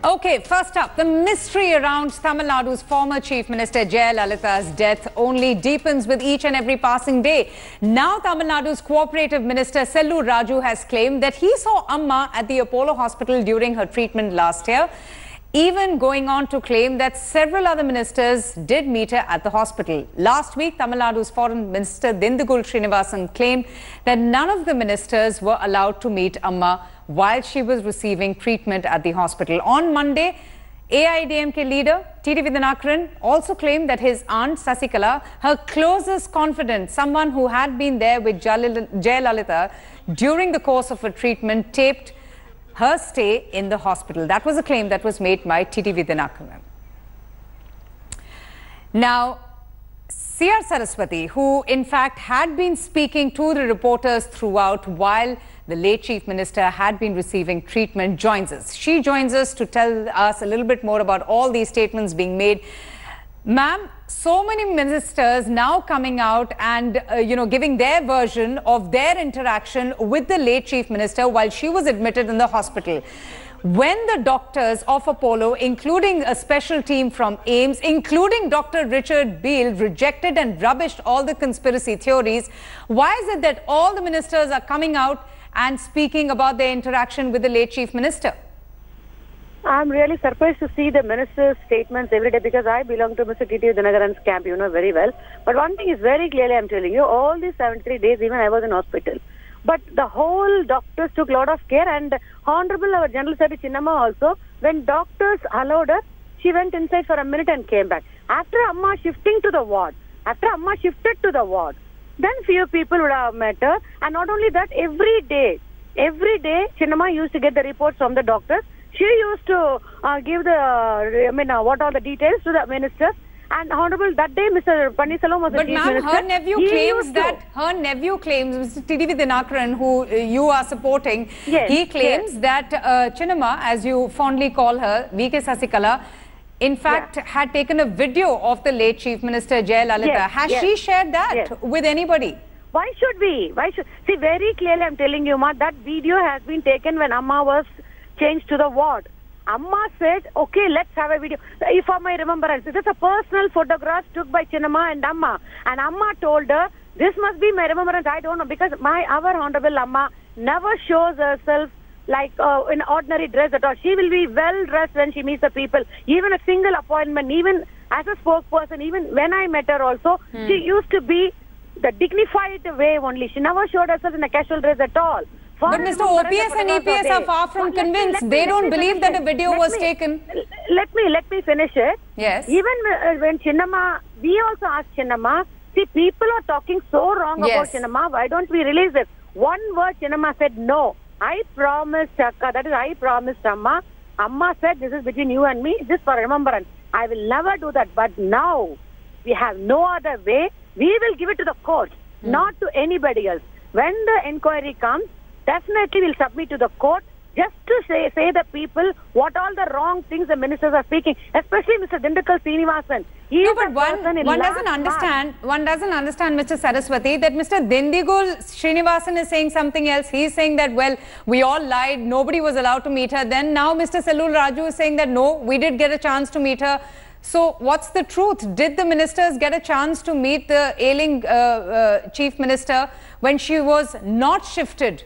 Okay, first up, the mystery around Tamil Nadu's former Chief Minister Jayalalitha's death only deepens with each and every passing day. Now Tamil Nadu's cooperative minister Sellu Raju has claimed that he saw Amma at the Apollo hospital during her treatment last year, even going on to claim that several other ministers did meet her at the hospital. Last week, Tamil Nadu's Foreign Minister Dindigul Srinivasan claimed that none of the ministers were allowed to meet Amma while she was receiving treatment at the hospital. On Monday, AIDMK leader TTV Dinakaran also claimed that his aunt Sasikala, her closest confidant, someone who had been there with Jayalalitha during the course of her treatment, taped her stay in the hospital. That was a claim that was made by TTV Dinakaran. Now, C.R. Saraswati, who in fact had been speaking to the reporters throughout while the late Chief Minister had been receiving treatment, joins us. She joins us to tell us a little bit more about all these statements being made. Ma'am, so many ministers now coming out and, giving their version of their interaction with the late Chief Minister while she was admitted in the hospital. When the doctors of Apollo, including a special team from AIIMS, including Dr. Richard Beale, rejected and rubbished all the conspiracy theories, why is it that all the ministers are coming out and speaking about their interaction with the late Chief Minister? I'm really surprised to see the minister's statements every day because I belong to Mr. TTV Dinakaran's camp, you know very well. But one thing is very clearly, I'm telling you, all these 73 days, even I was in hospital. But the whole doctors took a lot of care, and Honorable our General Secretary Chinnamma also, when doctors allowed her, she went inside for a minute and came back. After Amma shifting to the ward, then few people would have met her. And not only that, every day, Chinnamma used to get the reports from the doctors. She used to give what are the details to the ministers. And Honorable, that day, Mr. Pannisalvam was the Chief Minister. But ma'am, her nephew claims, Mr. TTV Dinakaran, who you are supporting, he claims that Chinnamma, as you fondly call her, V.K. Sasikala, in fact, had taken a video of the late Chief Minister Jayalalitha. Has she shared that with anybody? Why should we? See, very clearly, I'm telling you, Ma, that video has been taken when Amma was changed to the ward. Amma said, okay, let's have a video. If I may remember, this is a personal photograph took by Chinnamma and Amma. And Amma told her, this must be my remembrance. I don't know, because our Honorable Amma never shows herself like in ordinary dress at all. She will be well dressed when she meets the people. Even a single appointment, even as a spokesperson, even when I met her also, she used to be the dignified way only. She never showed herself in a casual dress at all. But Mr. OPS and EPS are far from convinced. They don't believe that a video was taken. Let me finish it. Yes. Even when Chinnamma, we also asked Chinnamma, see, people are talking so wrong about Chinnamma. Why don't we release it? One word Chinnamma said, no. I promised Akka, that is, I promised Amma. Amma said, this is between you and me, just for remembrance. I will never do that. But now, we have no other way. We will give it to the court, not to anybody else. When the inquiry comes, definitely we'll submit to the court just to say the people what all the wrong things the ministers are speaking, especially Mr. Dindigul Srinivasan. No, but one doesn't understand, Mr. Saraswati, that Mr. Dindigul Srinivasan is saying something else. He's saying that, well, we all lied, nobody was allowed to meet her. Then now Mr. Sellu Raju is saying that, no, we did get a chance to meet her. So what's the truth? Did the ministers get a chance to meet the ailing Chief Minister when she was not shifted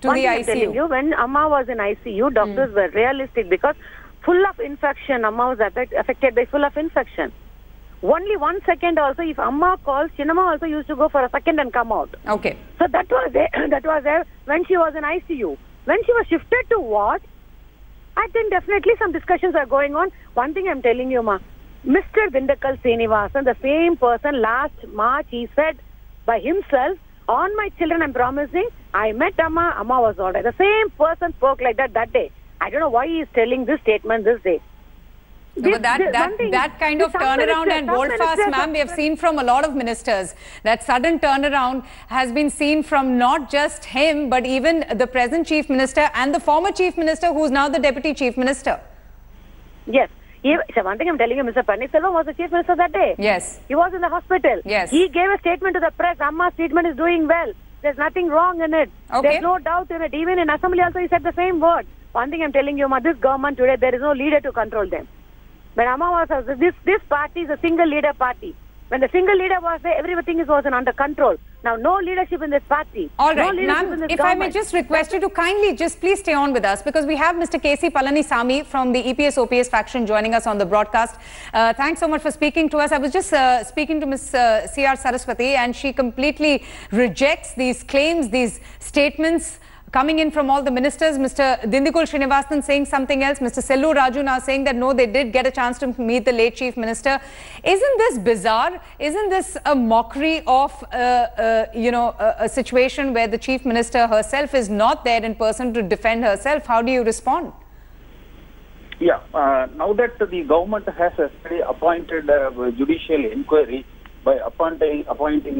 to the ICU? Telling you, when Amma was in ICU, doctors were realistic because full of infection. Amma was affected by full of infection. Only 1 second also, if Amma calls, Chinnamma also used to go for a second and come out. Okay. So that was there when she was in ICU. When she was shifted to ward, I think definitely some discussions are going on. One thing I'm telling you, Ma, Mr. Dindigul Srinivasan, the same person last March, he said by himself, on my children, I'm promising, I met Amma, Amma was all right. The same person spoke like that day. I don't know why he is telling this statement this day. No, but that kind of turnaround and hold-fast, ma'am, we have seen from a lot of ministers. That sudden turnaround has been seen from not just him, but even the present Chief Minister and the former Chief Minister, who is now the Deputy Chief Minister. Yes. So one thing I'm telling you, Mr. Pannisalvam was the Chief Minister that day. Yes. He was in the hospital. Yes. He gave a statement to the press. Amma's treatment is doing well. There's nothing wrong in it. Okay. There's no doubt in it. Even in Assembly also he said the same word. one thing I'm telling you, Ma, this government today, there is no leader to control them. When Amma was, this party is a single leader party. When the single leader was there, everything was under control. Now, no leadership in this party. All right, ma'am, if I may just request you to kindly just please stay on with us, because we have Mr. KC Palanisamy from the EPS-OPS faction joining us on the broadcast. Thanks so much for speaking to us. I was just speaking to Ms. C.R. Saraswati, and she completely rejects these claims, these statements coming in from all the ministers. Mr. Dindigul Srinivasan saying something else. Mr. Sellu Raju now saying that no, they did get a chance to meet the late Chief Minister. Isn't this bizarre? Isn't this a mockery of, a situation where the Chief Minister herself is not there in person to defend herself? How do you respond? Yeah, now that the government has actually appointed a judicial inquiry by appointing a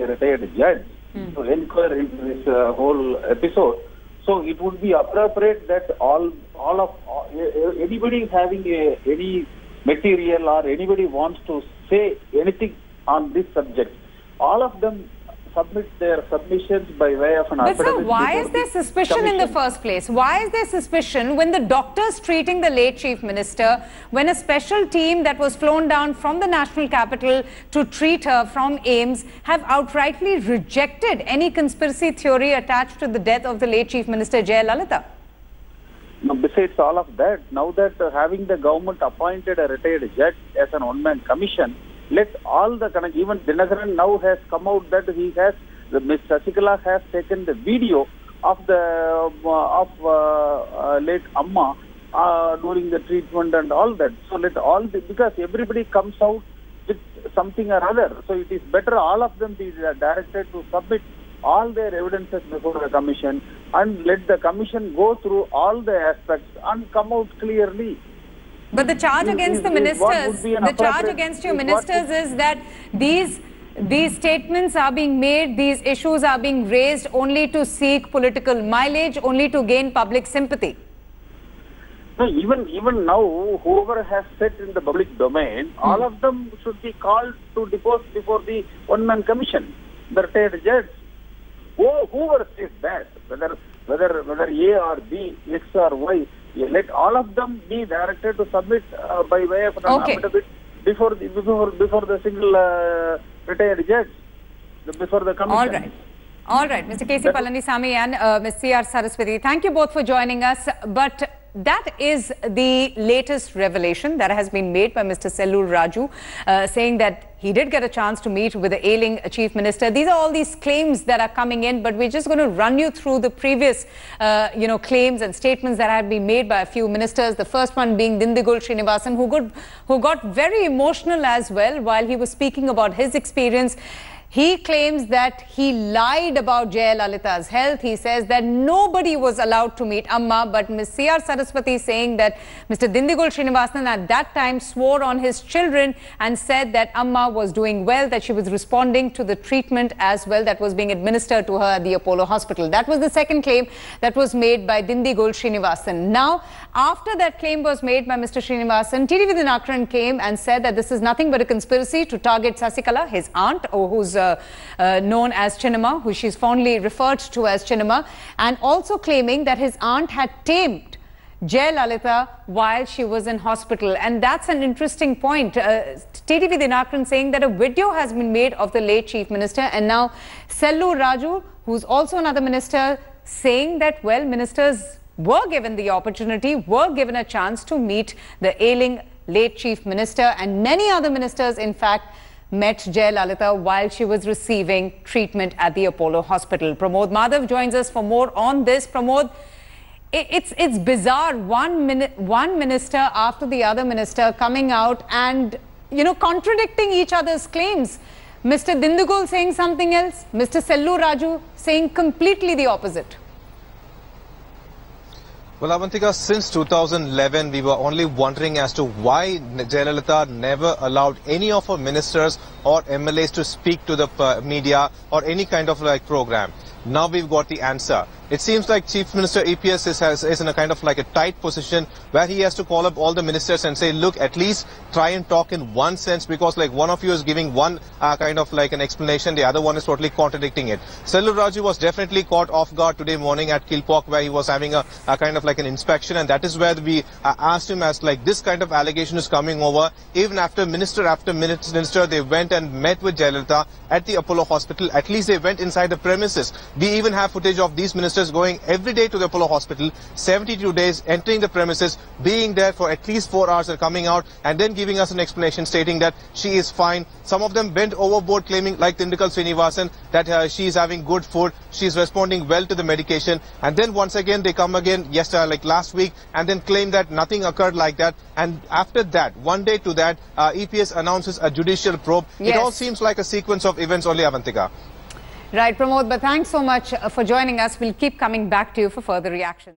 retired judge to inquire into this whole episode, so it would be appropriate that anybody having any material or anybody wants to say anything on this subject, all of them submit their submissions by way of an affidavit. But sir, why is there suspicion in the first place? Why is there suspicion when the doctors treating the late Chief Minister, when a special team that was flown down from the national capital to treat her from AIIMS have outrightly rejected any conspiracy theory attached to the death of the late Chief Minister Jayalalitha? Now, besides all of that, now that having the government appointed a retired judge as an one-man commission, let all the, even Dinakaran now has come out that Ms. Sasikala has taken the video of the late Amma during the treatment and all that. So because everybody comes out with something or other, so it is better all of them be directed to submit all their evidences before the commission and let the commission go through all the aspects and come out clearly. But the charge against the ministers, the charge against your ministers is that these statements are being made, these issues are being raised only to seek political mileage, only to gain public sympathy. No, even now, whoever has said in the public domain, all of them should be called to depose before the one-man commission, the retired judge. Whoever says that, whether A or B, X or Y, let all of them be directed to submit by way of an affidavit before the single retired judge, before the commission. All right, Mr. KC Palanisamy and Ms. C.R. Saraswati, thank you both for joining us. But that is the latest revelation that has been made by Mr. Sellu Raju, saying that he did get a chance to meet with the ailing Chief Minister. These are all these claims that are coming in, but we're just going to run you through the previous, claims and statements that have been made by a few ministers. The first one being Dindigul Srinivasan, who got very emotional as well while he was speaking about his experience. He claims that he lied about Jayalalitha's health. He says that nobody was allowed to meet Amma, but Ms. C.R. Saraswati saying that Mr. Dindigul Srinivasan at that time swore on his children and said that Amma was doing well, that she was responding to the treatment as well that was being administered to her at the Apollo Hospital. That was the second claim that was made by Dindigul Srinivasan. Now, after that claim was made by Mr. Srinivasan, TTV Dinakaran came and said that this is nothing but a conspiracy to target Sasikala, his aunt, who's known as Chinnamma, who she's fondly referred to as Chinnamma, and also claiming that his aunt had tamed Jayalalitha while she was in hospital. And that's an interesting point. TTV Dinakaran saying that a video has been made of the late Chief Minister, and now Sellu Raju, who's also another minister, saying that, well, ministers were given the opportunity, were given a chance to meet the ailing late Chief Minister, and many other ministers, in fact, met Jayalalitha while she was receiving treatment at the Apollo Hospital. Pramod Madhav joins us for more on this. Pramod, it's bizarre. One minister after the other minister coming out and, contradicting each other's claims. Mr. Dindigul saying something else, Mr. Sellu Raju saying completely the opposite. Well, Avantika, since 2011, we were only wondering as to why Jayalalitha never allowed any of her ministers or MLAs to speak to the media or any kind of program. Now we've got the answer. it seems like Chief Minister EPS is in a kind of like a tight position where he has to call up all the ministers and say, look, at least try and talk in one sense, because like one of you is giving one kind of like an explanation, the other one is totally contradicting it. Sellur Raju was definitely caught off guard today morning at Kilpauk, where he was having a kind of like an inspection, and that is where we asked him as like this kind of allegation is coming over. Even after minister they went and met with Jayalalitha at the Apollo Hospital. At least they went inside the premises. We even have footage of these ministers going every day to the Apollo Hospital, 72 days, entering the premises, being there for at least 4 hours and coming out, and then giving us an explanation stating that she is fine. Some of them bent overboard, claiming like Tindukal Srinivasan that she is having good food, she is responding well to the medication, and then once again they come again like last week and then claim that nothing occurred like that. And after that, one day to that, EPS announces a judicial probe. Yes. It all seems like a sequence of events only, Avantika. Right, Pramod, but thanks so much for joining us. We'll keep coming back to you for further reactions.